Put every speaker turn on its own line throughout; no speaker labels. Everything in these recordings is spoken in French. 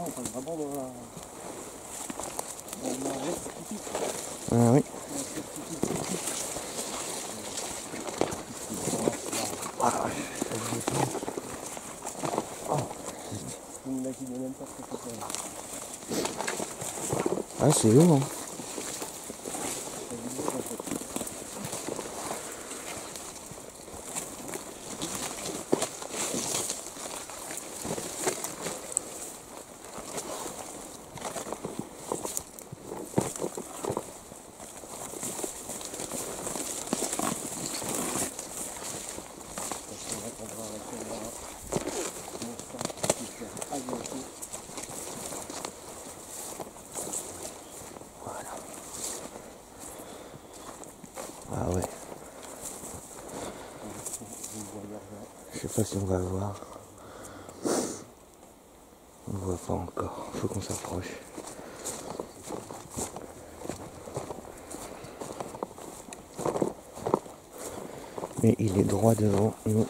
on passe vraiment dans le nord-est typique.
Ah oui. Ah,
Je n'imaginais même pas ce que c'était.
ah c'est haut, hein. Ah ouais. Je sais pas si on va voir. On voit pas encore. Faut qu'on s'approche. Mais il est droit devant nous.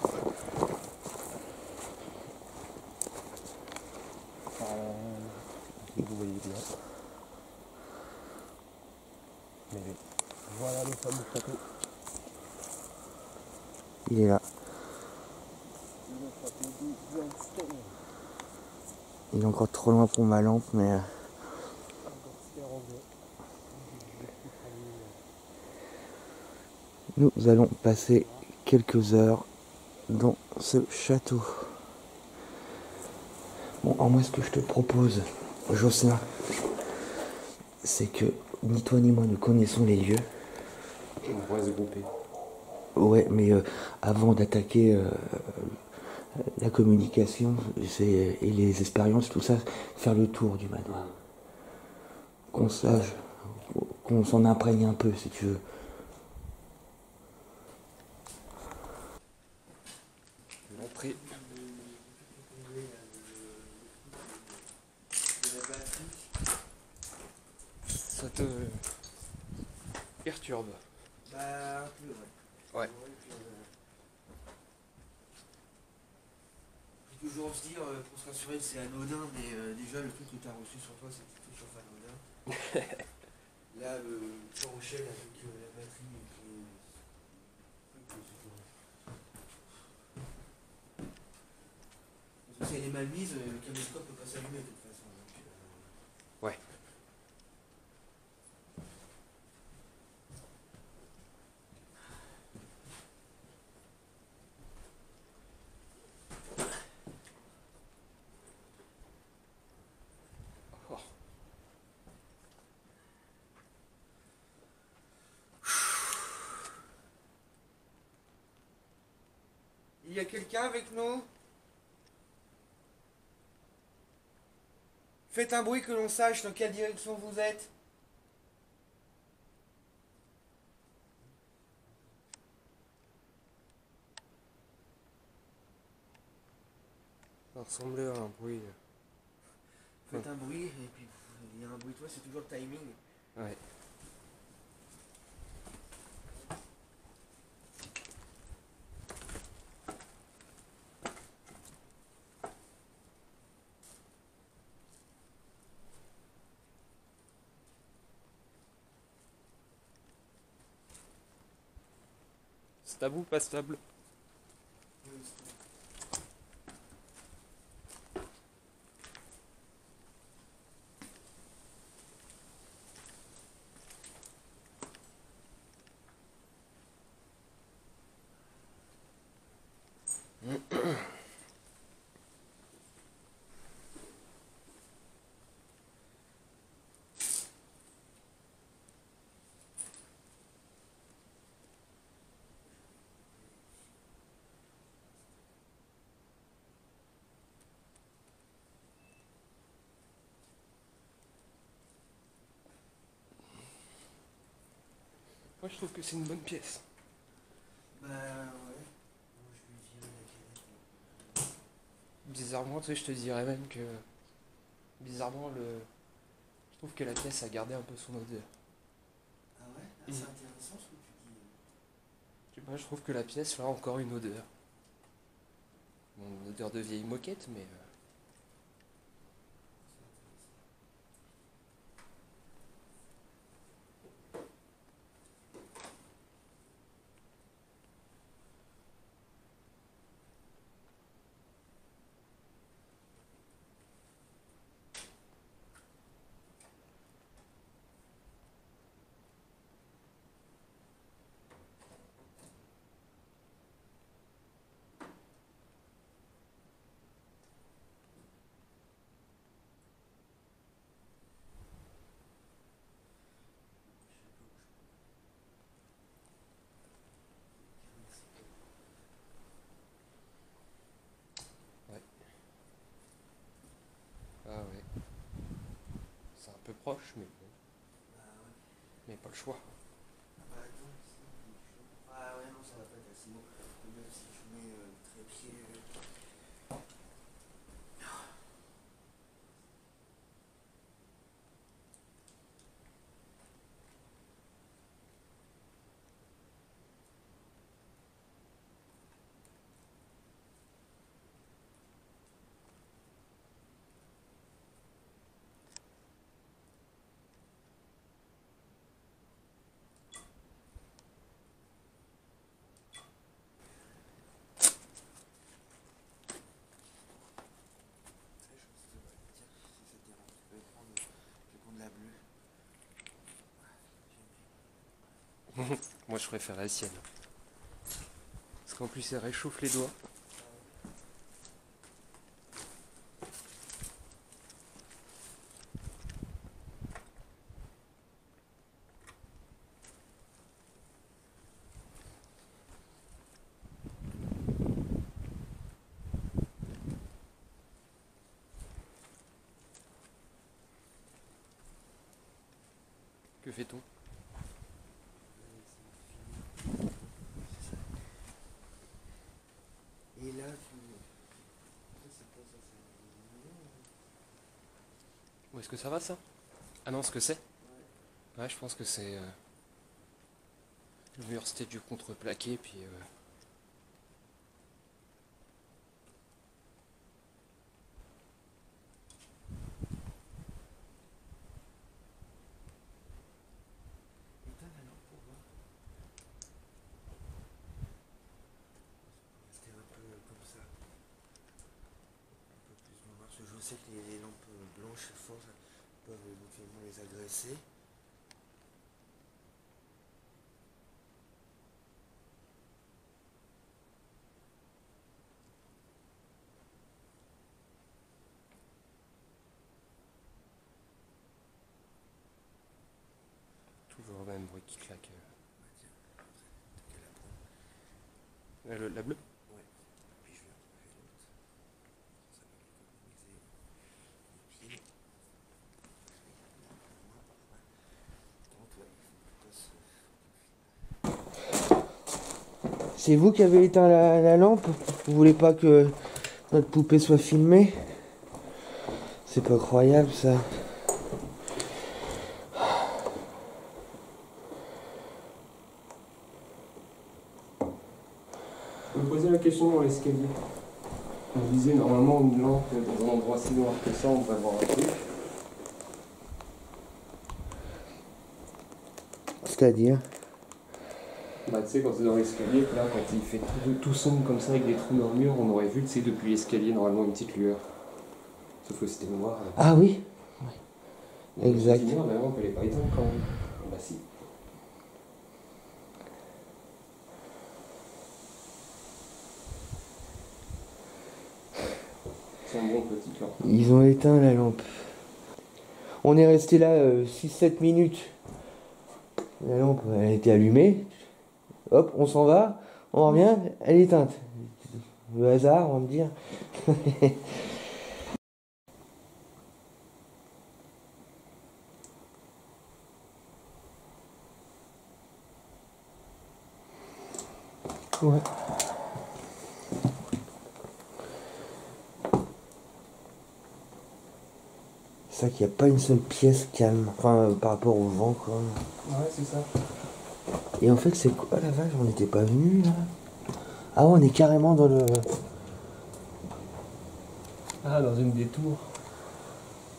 Vous voyez bien. Mais voilà le fameux château.
Il est là.
Le château de Bernstein.
Il est encore trop loin pour ma lampe, mais nous allons passer quelques heures dans ce château. Bon, alors moi ce que je te propose, Jocelyn, c'est que ni toi ni moi ne connaissons les lieux.
On pourrait se grouper.
Ouais, mais avant d'attaquer la communication et les expériences, tout ça, faire le tour du manoir. Qu'on sache, qu'on s'en imprègne un peu, si tu veux.
L'entrée. Ça te perturbe?
Bah, un peu,
Ouais.
ouais. Faut toujours se dire, pour se rassurer, c'est anodin, mais déjà, le truc que tu as reçu sur toi, c'était tout sauf anodin. Là, sans Rochelle, avec la batterie parce que si elle est mal mise, le caméscope peut pas s'allumer de toute façon. Donc,
Ouais. Oh.
il y a quelqu'un avec nous? Faites un bruit que l'on sache dans quelle direction vous êtes.
Ça ressemblait à un bruit.
Faites un bruit, et puis il y a un bruit, toi, c'est toujours le timing.
Ouais. Stable ou pas stable? Moi je trouve que c'est une bonne pièce.
Bah ouais. Moi, je vais virer la canette.
Bizarrement, tu sais, je te dirais même que. Bizarrement, je trouve que la pièce a gardé un peu son odeur.
Ah ouais? Ah, c'est intéressant ce que tu dis.
Je sais pas, je trouve que la pièce là a encore une odeur. Bon, une odeur de vieille moquette, mais. proche, mais bon, mais pas le choix.
Ah ouais, non, ça va pas être assez bon. Même si je mets le trépied.
Moi je préfère la sienne. Parce qu'en plus elle réchauffe les doigts. Que fait-on?
Et là,
Où est-ce que ça va ça? Ah non, ce que c'est? Ouais, je pense que c'est... le mur c'était du contreplaqué, puis...
éteins la lampe pour voir. C'était un peu comme ça. Un peu plus noir. Parce que je sais que les lampes blanches à force peuvent éventuellement les agresser.
toujours le même bruit qui claque.
Ouais, tiens, t'as qu'à la prendre.
La bleue?
Ouais. Puis je vais retrouver l'autre. Ça va économiser les pieds. C'est vous qui avez éteint la lampe? Vous voulez pas que notre poupée soit filmée? C'est pas croyable ça.
Je me posais la question dans l'escalier. On me disait normalement une lampe dans un endroit si noir que ça, on va voir un truc.
C'est-à-dire?
Bah tu sais quand c'est dans l'escalier, là quand il fait tout sombre comme ça avec des trous dans le mur, on aurait vu tu sais depuis l'escalier normalement une petite lueur. Sauf que c'était noir.
Ah oui?
Donc,
Exact.
je me suis dit, non, la lampe elle est pas éteinte quand même. Bah si. C'est un bon petit lampe.
Ils ont éteint la lampe. On est resté là 6-7 minutes. La lampe, elle était allumée. Hop, on s'en va. On revient, elle est éteinte. Le hasard, on va me dire. Ouais. C'est ça qu'il n'y a pas une seule pièce calme. Enfin, par rapport au vent, quoi.
Ouais, c'est ça.
Et en fait, c'est quoi la vache? On n'était pas venus là? Ah, ouais, on est carrément dans le.
Ah, dans une des tours.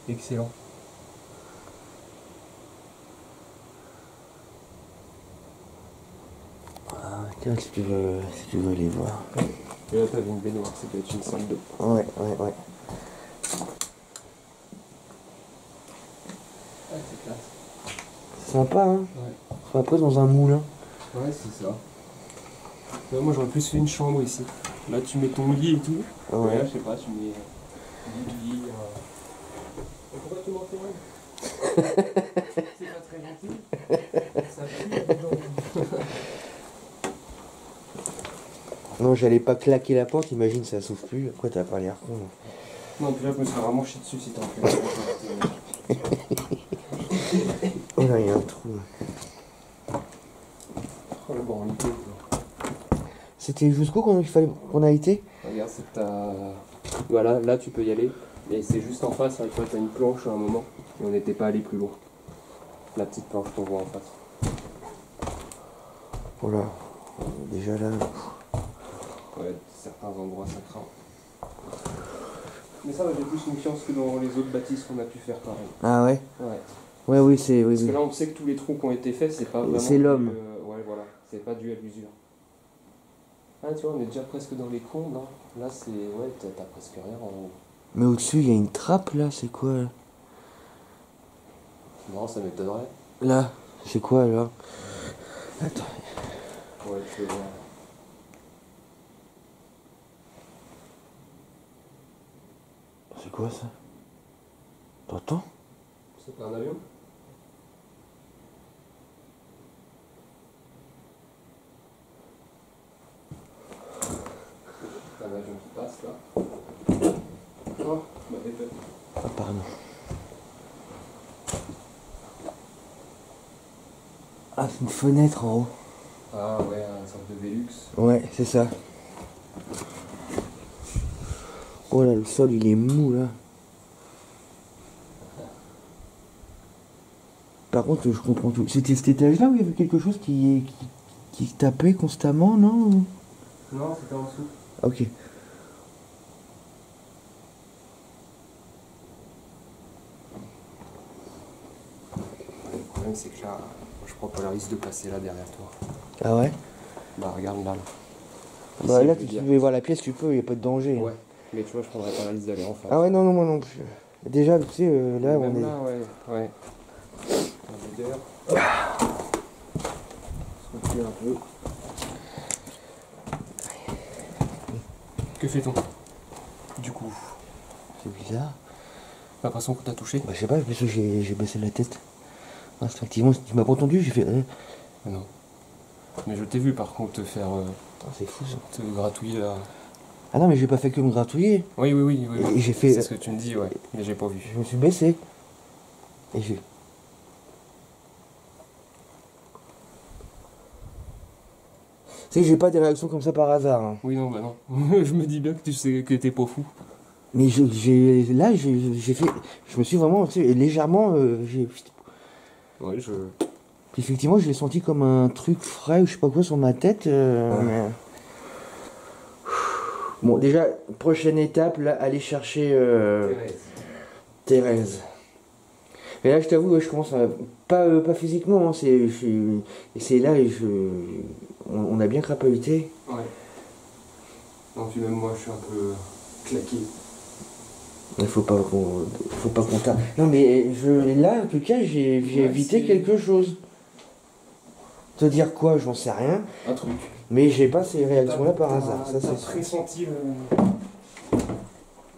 Excellent.
Ah, tiens, si tu veux aller voir.
Et là, t'avais une baignoire, ça peut être une salle d'eau.
Ouais.
Ah, c'est classe.
C'est sympa, hein?
Ouais.
On serait après dans un moulin.
Ouais, c'est ça. Ouais, moi, j'aurais plus fait une chambre ici. Là, tu mets ton lit et tout.
Ouais.
Et là, je sais pas, tu mets du lit. Mais pourquoi tu m'en fais mal? C'est pas très gentil. Ça pue.
Non, j'allais pas claquer la porte, imagine, ça s'ouvre plus. Après, t'as pas l'air con.
Non, puis là, je me serais vraiment chié dessus si t'en fais.
Et là, il y a un trou.
Oh, le branlité, quoi.
C'était jusqu'où qu'on a été?
Regarde, c'est ta... Voilà, là tu peux y aller. Et c'est juste en face, hein, tu vois, t'as une planche à un moment. Et on n'était pas allé plus loin. La petite planche qu'on voit en face.
Voilà. Déjà là.
Ouais, certains endroits ça craint. Mais ça va, j'ai plus confiance que dans les autres bâtisses qu'on a pu faire pareil.
Ah ouais?
Ouais.
Ouais, oui, c'est. Oui,
Parce que
oui.
là on sait que tous les trous qui ont été faits, c'est pas vraiment.
C'est l'homme.
Ouais, voilà. C'est pas dû à l'usure. Ah, tu vois, on est déjà presque dans les combles. Hein. Là, c'est. Ouais, t'as presque rien en haut.
Mais au-dessus, il y a une trappe là, c'est quoi là?
Non, ça m'étonnerait.
Là, c'est quoi là? Attends.
Ouais, tu peux voir.
C'est quoi ça? T'entends?
C'est un avion? Un avion qui passe là. Oh, bah répète.
Ah, pardon. Ah, c'est une fenêtre en haut.
Ah ouais, une sorte de Velux.
Ouais, c'est ça. Oh là, le sol il est mou là. Par contre, je comprends tout. C'était cet étage-là où il y avait quelque chose qui tapait constamment, non?
Non, c'était en dessous.
Ok.
Le problème, c'est que là, je prends pas le risque de passer là derrière toi.
Ah ouais?
Bah, regarde là.
Bah
Ici,
là,
je veux
tu
dire.
veux voir la pièce, tu peux, il n'y a pas de danger.
Ouais, mais tu vois, je prendrais pas le risque d'aller en face.
Ah ouais, non, non, moi non plus. Déjà, tu sais, là,
Même
on est...
là, ouais. Un leader. Se reculer un peu. Que fait-on du coup?
C'est bizarre.
T'as l'impression qu'on t'a touché?
Bah je sais pas, parce que j'ai baissé la tête. Instinctivement, tu m'as pas entendu, j'ai fait...
Non. Mais je t'ai vu par contre te faire.
Ah, c'est fou ça.
Te gratouiller là.
Ah non, mais j'ai pas fait que me gratouiller.
Oui.
Et j'ai fait...
C'est ce que tu me dis, ouais. Mais j'ai pas vu.
Je me suis baissé. Et j'ai... Tu sais, j'ai pas des réactions comme ça par hasard. Hein.
Oui, non, bah non. Je me dis bien que tu sais que t'es pas fou.
Mais j'ai fait... Je me suis vraiment... Tu sais, légèrement...
Ouais,
Effectivement, je l'ai senti comme un truc frais ou je sais pas quoi sur ma tête. Mais... Bon, déjà, prochaine étape, là, aller chercher Thérèse. Mais là, je t'avoue, je commence à... Pas physiquement, hein, c'est là, on a bien crapahuté.
Ouais. Non, puis même moi, je suis un peu claqué.
Il faut pas qu'on tape. Non, mais là, en tout cas, j'ai évité quelque chose. Te dire quoi, j'en sais rien.
Un truc.
Mais j'ai pas ces réactions-là par hasard, ça c'est sûr.
Pressenti le...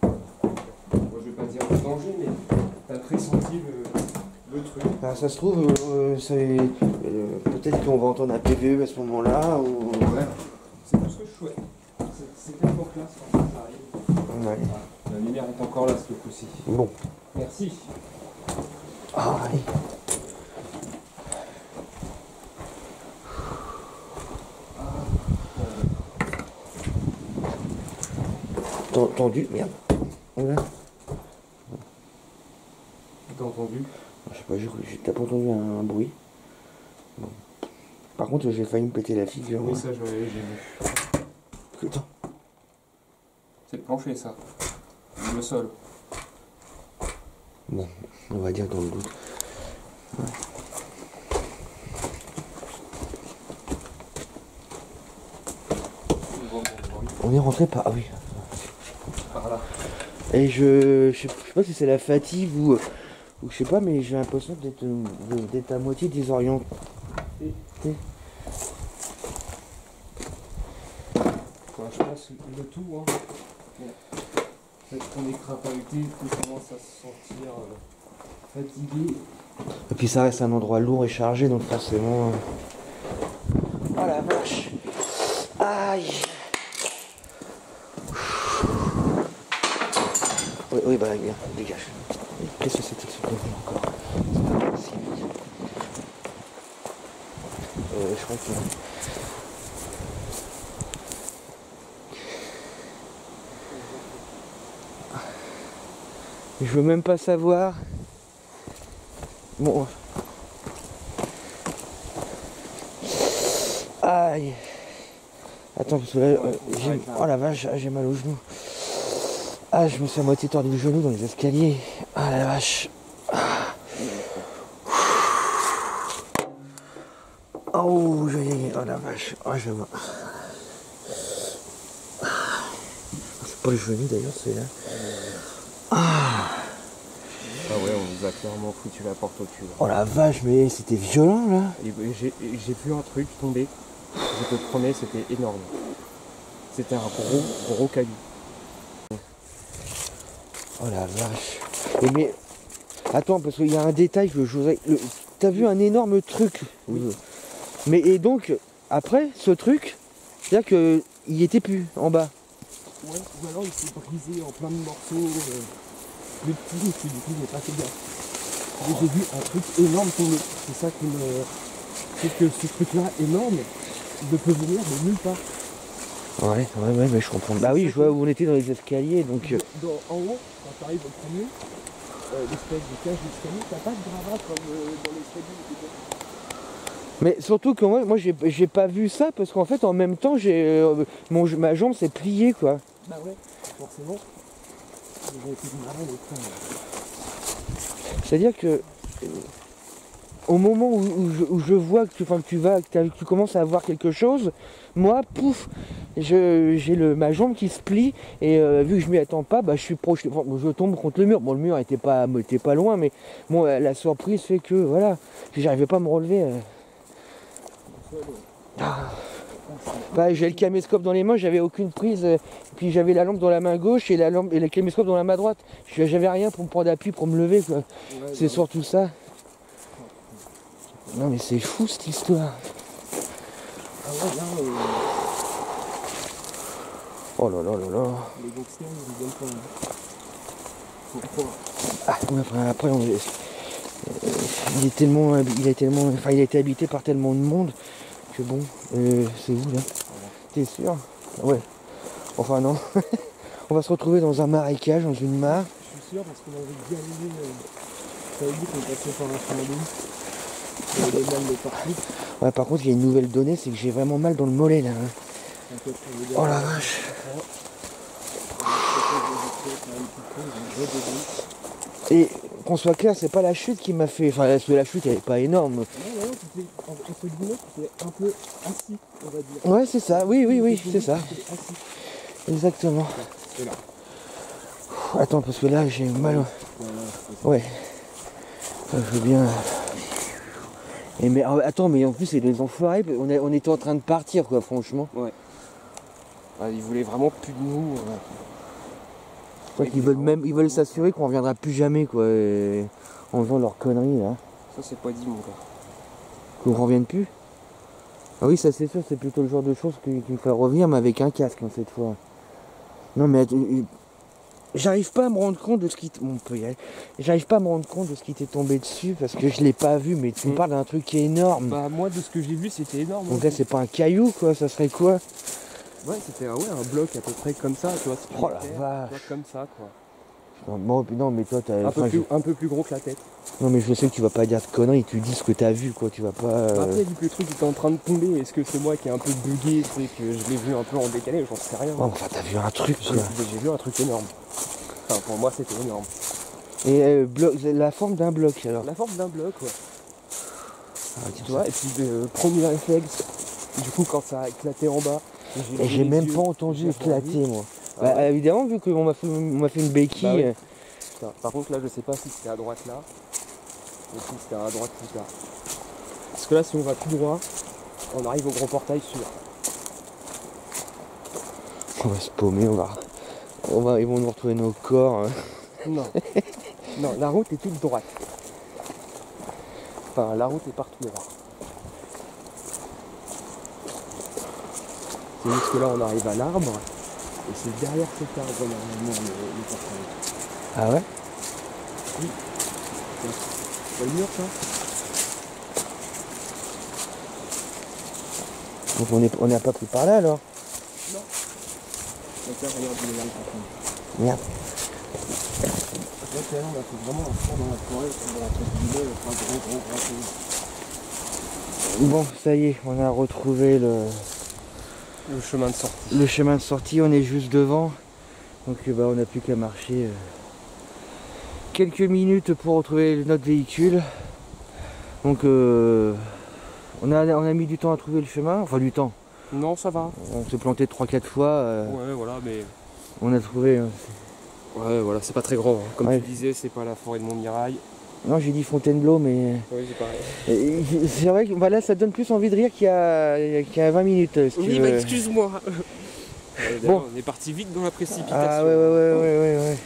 Moi, je vais pas dire le danger, mais t'as pressenti le truc.
Ah, ça se trouve, peut-être qu'on va entendre un PVE à ce moment-là, ou...
Ouais, c'est tout ce que je souhaite. C'était encore classe quand ça arrive.
Ouais.
Ah, la lumière est encore là ce coup-ci.
Bon.
Merci.
Ah, allez. Tendu, merde. Voilà.
T'as entendu?
Je sais pas, t'as pas entendu un bruit. Bon. Par contre, j'ai failli me péter la figure.
Oui, ça, j'ai vu.
Putain.
C'est le plancher, ça. Le sol.
Bon, on va dire dans le doute. Ouais. On est rentré par... Ah oui.
Par là.
Et je sais pas si c'est la fatigue ou je sais pas, mais j'ai l'impression d'être à moitié désorienté.
Ouais, je pense le tout, hein. Peut-être qu'on est crapahuté, qu'on commence à se sentir fatigué.
Et puis ça reste un endroit lourd et chargé, donc forcément... Oh la vache. Aïe. Oui, bah bien, dégage. Qu'est-ce que c'était que ce bruit encore? C'est pas possible. je crois que... Je veux même pas savoir. Bon. Aïe. Attends, parce que là, oh la vache, j'ai mal au genou. Ah, je me suis à moitié tordu le genou dans les escaliers. Ah la vache. Oh, oh la vache. Oh, je vois. C'est pas le genou d'ailleurs, c'est là.
Ah ouais, on nous a clairement foutu la porte au cul.
Oh la vache, mais c'était violent là.
Et j'ai vu un truc tomber. Je te promets, c'était énorme. C'était un gros caillou.
Oh la vache. Et mais attends, parce qu'il y a un détail que je voudrais. T'as vu un énorme truc.
Oui.
Mais et donc après ce truc, c'est-à-dire qu'il était plus en bas.
Ouais, ou alors il s'est brisé en plein de morceaux. Le petit, et du coup j'ai pas fait gaffe. J'ai vu un truc énorme tomber. C'est ça qui me. C'est que ce truc-là énorme, il peut venir de nulle part.
Ouais, mais je comprends. Bah oui, je vois où on était dans les escaliers, donc.
En haut, quand tu arrives au premier, l'espèce de cage d'escalier, t'as pas de gravat comme dans l'escalier.
Mais surtout que moi j'ai pas vu ça parce qu'en fait en même temps ma jambe s'est pliée quoi.
Bah ouais, forcément. J'ai été du marin les trains.
C'est-à-dire que au moment où je vois que tu commences à voir quelque chose, moi, pouf, j'ai ma jambe qui se plie et vu que je m'y attends pas, bah, je suis proche, je tombe contre le mur. Bon, le mur était pas loin, mais bon, la surprise fait que voilà, j'arrivais pas à me relever. Bah, j'ai le caméscope dans les mains, j'avais aucune prise, puis j'avais la lampe dans la main gauche et le caméscope dans la main droite. J'avais rien pour me prendre appui pour me lever quoi. Ouais, c'est surtout ça. Non mais c'est fou cette histoire.
Ah ouais, là,
oh là là là là.
Les gangsters ils rigolent pas. Faut croire.
Ah, après il a été habité par tellement de monde que bon, c'est où là? T'es sûr? Ouais. Enfin non. On va se retrouver dans un marécage, dans une mare.
Je suis sûr parce qu'on avait galéré. Ça veut dire qu'on passait par un chemin d'eau. Il y avait des balles de partout.
Ouais, par contre il y a une nouvelle donnée, c'est que j'ai vraiment mal dans le mollet là. Hein. Oh la vache. Et qu'on soit clair, c'est pas la chute qui m'a fait. Enfin, la chute elle est pas énorme.
Non, c'était un peu assis, on va dire.
Ouais, c'est ça, oui, c'est ça. Exactement.
Et là.
Attends, parce que là j'ai mal. Ouais. Je veux bien. Et mais attends, mais en plus c'est des enfoirés, on était en train de partir quoi, franchement.
Ouais. Ah, ils voulaient vraiment plus de nous.
Ils veulent s'assurer qu'on reviendra plus jamais quoi, en faisant leurs conneries là.
Ça c'est pas dit mon gars.
Qu'on revienne plus. Ah oui, ça c'est sûr, c'est plutôt le genre de choses qui me fait revenir, mais avec un casque hein, cette fois. Non mais j'arrive pas à me rendre compte de ce qui J'arrive pas à me rendre compte de ce qui t'est tombé dessus parce que je l'ai pas vu, mais tu me parles d'un truc qui est énorme.
Bah moi de ce que j'ai vu c'était énorme.
Donc là c'est pas un caillou quoi, ça serait quoi?
Ouais, c'était un bloc à peu près comme ça, tu vois.
Oh la vache.
Comme ça quoi.
Non mais toi t'as.
Un peu plus gros que la tête.
Non mais je sais que tu vas pas dire de conneries, tu dis ce que t'as vu quoi, tu vas pas.
Après vu que le truc était en train de tomber, est-ce que c'est moi qui ai un peu bugué, c'est que je l'ai vu un peu en décalé, j'en sais rien.
Oh, enfin t'as vu un truc quoi.
J'ai vu un truc énorme. Enfin pour moi c'était énorme.
Et la forme d'un bloc alors.
La forme d'un bloc ouais.
Ah,
tu vois, et puis premier réflexe, du coup quand ça a éclaté en bas.
Et j'ai même pas entendu éclater moi. Bah, évidemment vu qu'on m'a fait une béquille.
Bah, oui. Putain, par contre là je sais pas si c'était à droite là ou si c'était à droite plus tard. Parce que là si on va tout droit, on arrive au grand portail sûr.
On va se paumer, ils vont nous retrouver nos corps. Hein.
Non. Non, la route est toute droite. Enfin la route est partout droite. C'est juste que là on arrive à l'arbre. Et c'est derrière cet arbre normalement le portail.
Ah ouais?
Oui. C'est le mur ça?
Donc on n'a pas pris par là alors.
Non. Donc là, regarde, il est là, par contre.
Merde.
Donc là, on a fait vraiment un fond dans la forêt, dans la tête du lait, enfin, gros.
Bon, ça y est, on a retrouvé le
chemin de sortie.
Le chemin de sortie, on est juste devant. Donc bah, on n'a plus qu'à marcher quelques minutes pour retrouver notre véhicule. Donc on a mis du temps à trouver le chemin, enfin du temps.
Non, ça va.
On s'est planté 3-4 fois.
Ouais, voilà, mais...
On a trouvé...
Ouais, voilà, c'est pas très grand. Hein. Comme
ouais.
tu disais, c'est pas la forêt de Montmirail.
Non, j'ai dit Fontainebleau, mais...
Oui, c'est pareil.
C'est vrai que bah, là, ça donne plus envie de rire qu'il y a 20 minutes. Si
oui, bah excuse-moi.
Bon.
On est parti vite dans la précipitation.
Ah ouais.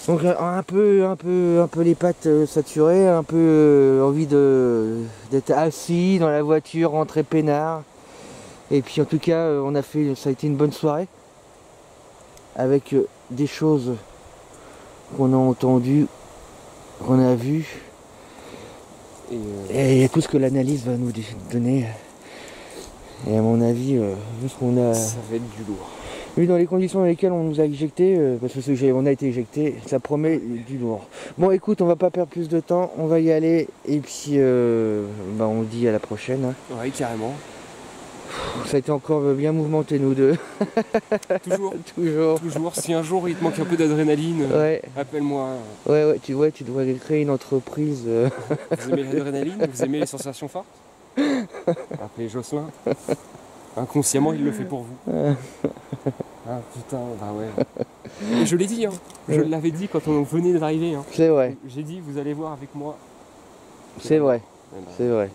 Donc un peu les pattes saturées, un peu envie d'être assis dans la voiture, rentrer peinard. Et puis en tout cas, ça a été une bonne soirée. Avec des choses qu'on a entendues, qu'on a vues. Et tout ce que l'analyse va nous donner. Et à mon avis, vu ce qu'on a...
Ça va être du lourd.
Vu dans les conditions dans lesquelles on nous a éjectés, parce que on a été éjectés, ça promet du lourd. Bon écoute, on va pas perdre plus de temps, on va y aller et puis on dit à la prochaine. Hein.
Ouais, carrément.
Ça a été encore bien mouvementé nous deux.
Toujours. Si un jour il te manque un peu d'adrénaline,
ouais.
Appelle-moi.
Ouais, tu devrais créer une entreprise.
Vous aimez l'adrénaline? Vous aimez les sensations fortes? Appelez Jocelyn. Inconsciemment, il le fait pour vous. Ah putain, bah ouais. Et je l'ai dit, hein. Je l'avais dit quand on venait d'arriver. Hein.
C'est vrai.
J'ai dit, vous allez voir avec moi.
C'est vrai. C'est vrai.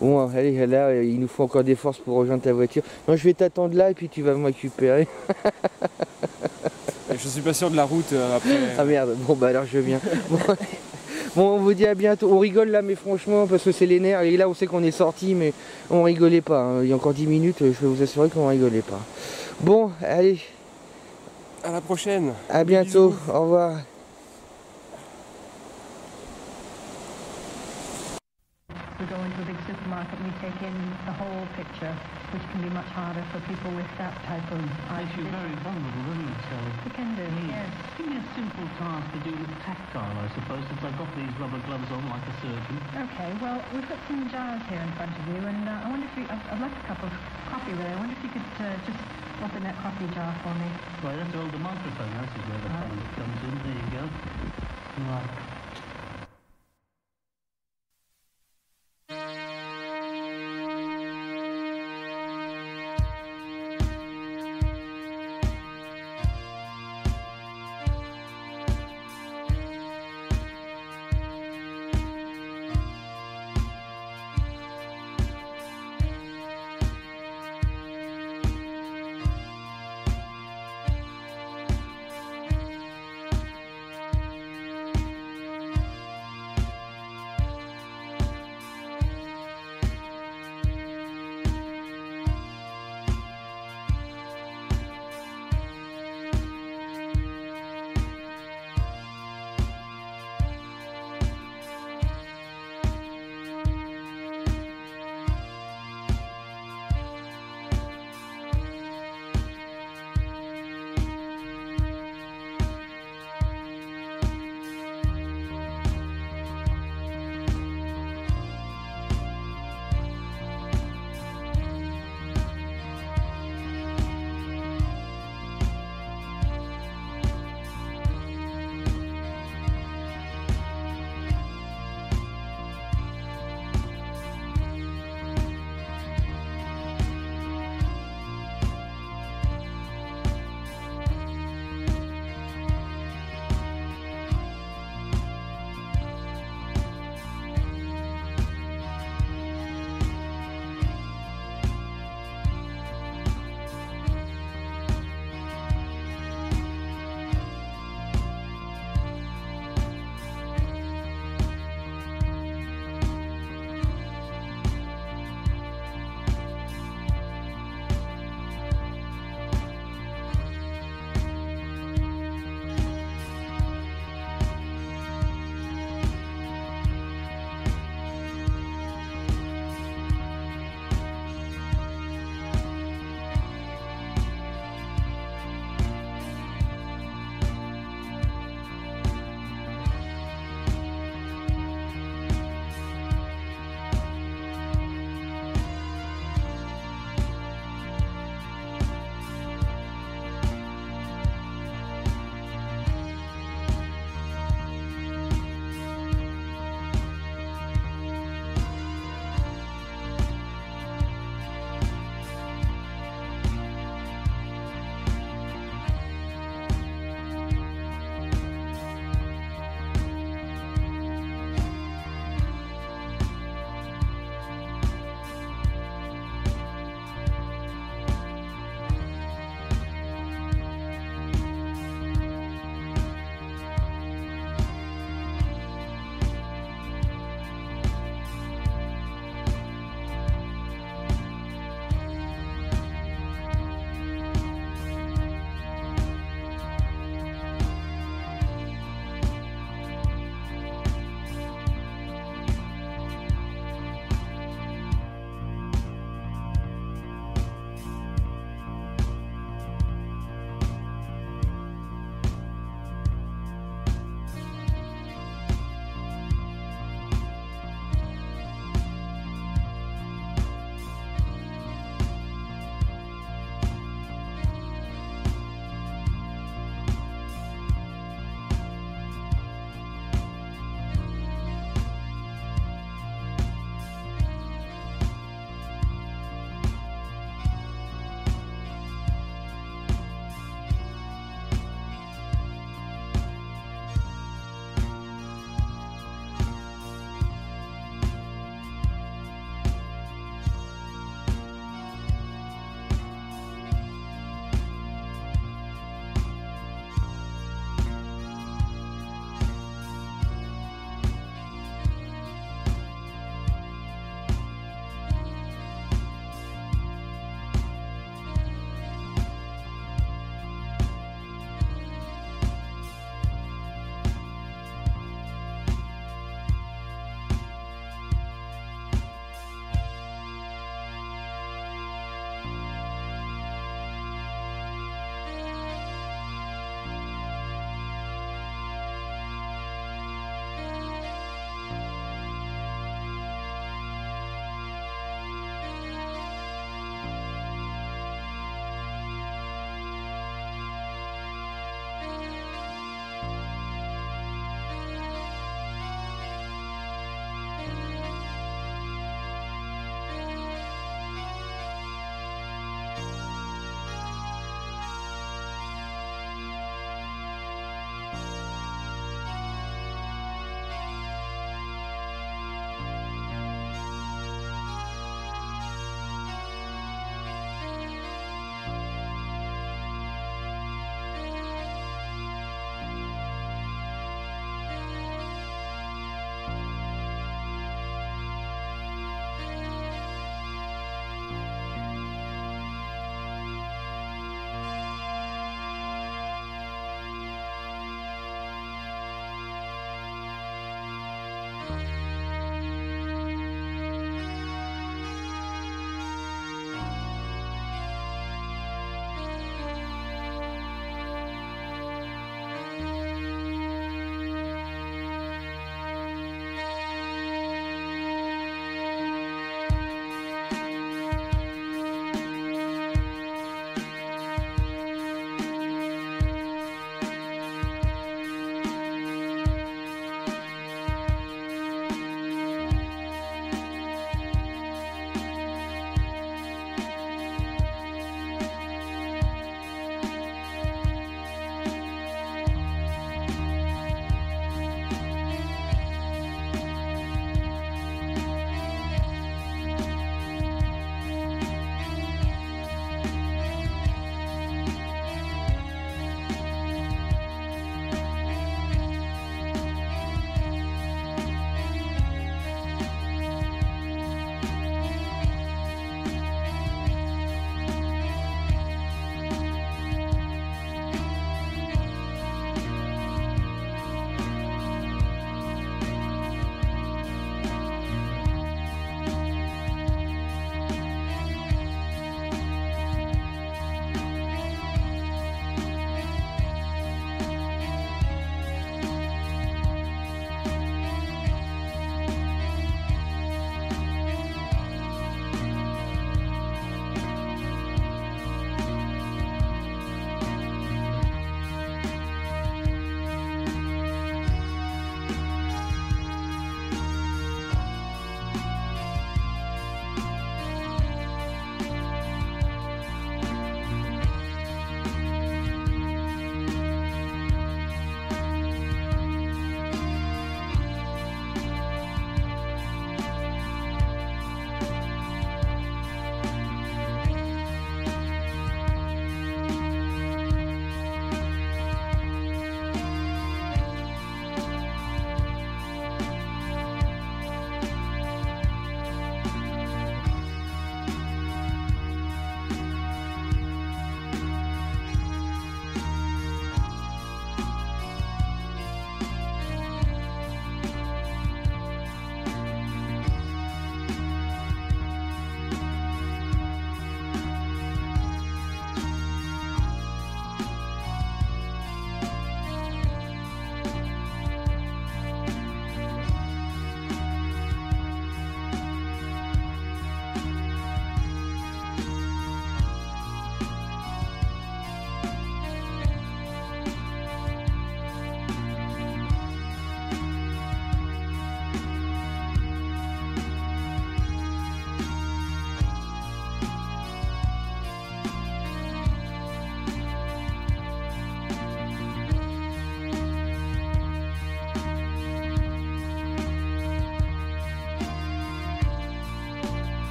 Bon, allez, là, il nous faut encore des forces pour rejoindre ta voiture. Non, je vais t'attendre là et puis tu vas me récupérer.
Je suis pas sûr de la route après.
Ah merde, bon bah alors je viens. Bon, on vous dit à bientôt. On rigole là, mais franchement, parce que c'est les nerfs. Et là, on sait qu'on est sorti, mais on rigolait pas. Hein. Il y a encore 10 minutes, je vais vous assurer qu'on rigolait pas. Bon, allez.
À la prochaine.
À bientôt. Bisous. Au revoir.
We go into a big supermarket and we take in the whole picture, which can be much harder for people with that type of eye.
Makes you very vulnerable, doesn't it, Sally?
It can do, yes.
Give me a simple task to do with tactile, I suppose, since I've got these rubber gloves on like a surgeon.
Okay, well, we've got some jars here in front of you, and I wonder if I've left a cup of coffee there. I wonder if you could just open that coffee jar for me.
Right, you have to hold the microphone, this is where the fun comes in. There you go. Right.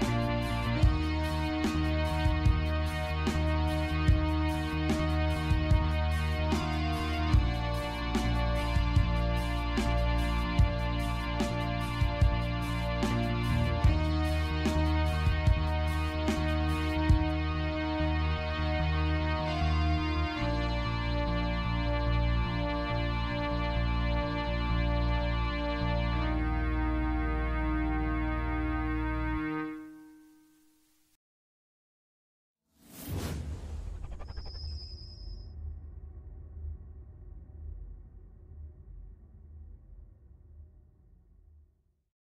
Thank you.